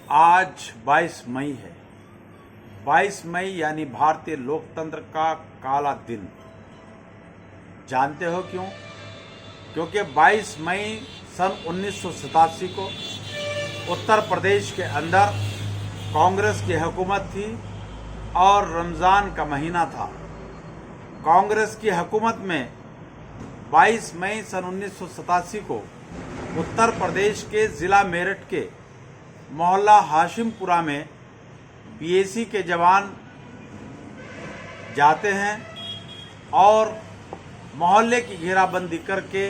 आज 22 मई है। 22 मई यानी भारतीय लोकतंत्र का काला दिन। जानते हो क्यों? क्योंकि 22 मई सन 1987 को उत्तर प्रदेश के अंदर कांग्रेस की हुकूमत थी और रमज़ान का महीना था। कांग्रेस की हुकूमत में 22 मई सन 1987 को उत्तर प्रदेश के ज़िला मेरठ के मोहल्ला हाशिमपुरा में पीएसी के जवान जाते हैं और मोहल्ले की घेराबंदी करके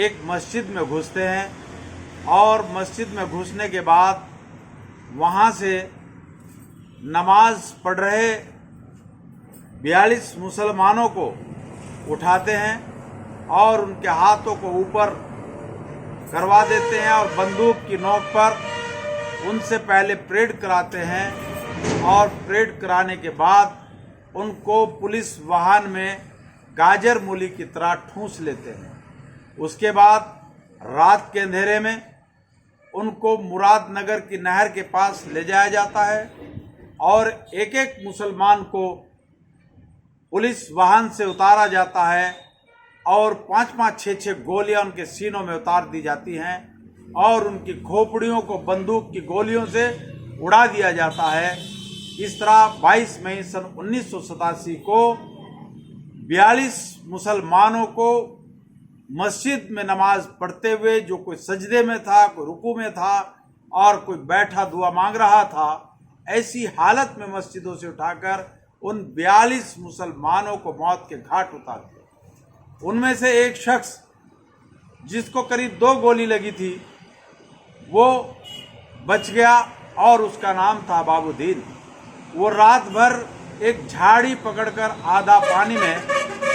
एक मस्जिद में घुसते हैं और मस्जिद में घुसने के बाद वहाँ से नमाज पढ़ रहे 42 मुसलमानों को उठाते हैं और उनके हाथों को ऊपर करवा देते हैं और बंदूक की नोक पर उनसे पहले परेड कराते हैं और परेड कराने के बाद उनको पुलिस वाहन में गाजर मूली की तरह ठूंस लेते हैं। उसके बाद रात के अंधेरे में उनको मुरादनगर की नहर के पास ले जाया जाता है और एक एक मुसलमान को पुलिस वाहन से उतारा जाता है और 5-5, 6-6 गोलियां उनके सीनों में उतार दी जाती हैं और उनकी खोपड़ियों को बंदूक की गोलियों से उड़ा दिया जाता है। इस तरह 22 मई सन 1987 को 42 मुसलमानों को मस्जिद में नमाज पढ़ते हुए, जो कोई सजदे में था, कोई रुकू में था और कोई बैठा दुआ मांग रहा था, ऐसी हालत में मस्जिदों से उठाकर उन 42 मुसलमानों को मौत के घाट उतार दिया। उनमें से एक शख्स जिसको करीब 2 गोली लगी थी वो बच गया और उसका नाम था बाबूदीन। वो रात भर एक झाड़ी पकड़कर आधा पानी में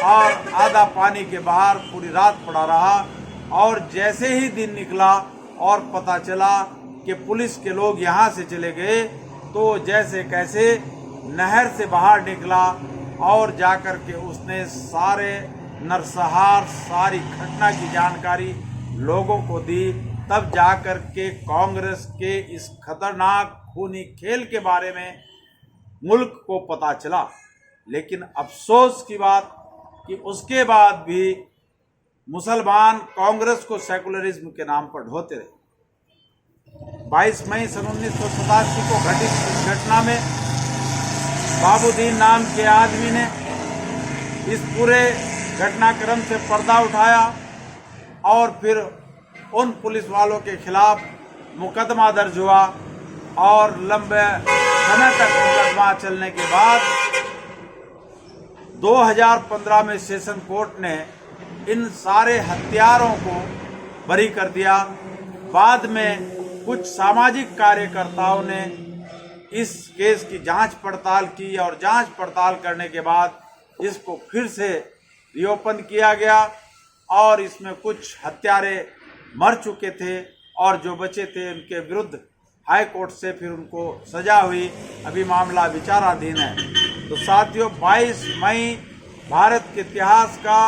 और आधा पानी के बाहर पूरी रात पड़ा रहा और जैसे ही दिन निकला और पता चला कि पुलिस के लोग यहाँ से चले गए तो जैसे कैसे नहर से बाहर निकला और जाकर के उसने सारे नरसंहार, सारी घटना की जानकारी लोगों को दी। तब जाकर के कांग्रेस के इस खतरनाक खूनी खेल के बारे में मुल्क को पता चला। लेकिन अफसोस की बात कि उसके बाद भी मुसलमान कांग्रेस को सेकुलरिज्म के नाम पर ढोते रहे। 22 मई सन 1987 को घटित इस घटना में बाबूदीन नाम के आदमी ने इस पूरे घटनाक्रम से पर्दा उठाया और फिर उन पुलिस वालों के खिलाफ मुकदमा दर्ज हुआ और लंबे समय तक मुकदमा चलने के बाद 2015 में सेशन कोर्ट ने इन सारे हत्यारों को बरी कर दिया। बाद में कुछ सामाजिक कार्यकर्ताओं ने इस केस की जांच पड़ताल की और जांच पड़ताल करने के बाद इसको फिर से रीओपन किया गया और इसमें कुछ हत्यारे मर चुके थे और जो बचे थे उनके विरुद्ध हाई कोर्ट से फिर उनको सजा हुई। अभी मामला विचाराधीन है। तो साथियों, 22 मई भारत के इतिहास का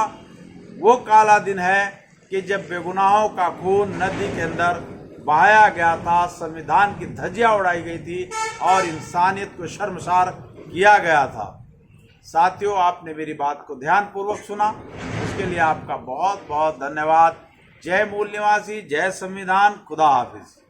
वो काला दिन है कि जब बेगुनाहों का खून नदी के अंदर बहाया गया था, संविधान की धज्जियां उड़ाई गई थी और इंसानियत को शर्मसार किया गया था। साथियों, आपने मेरी बात को ध्यानपूर्वक सुना, उसके लिए आपका बहुत बहुत धन्यवाद। जय मूल निवासी, जय संविधान, खुदा हाफिज।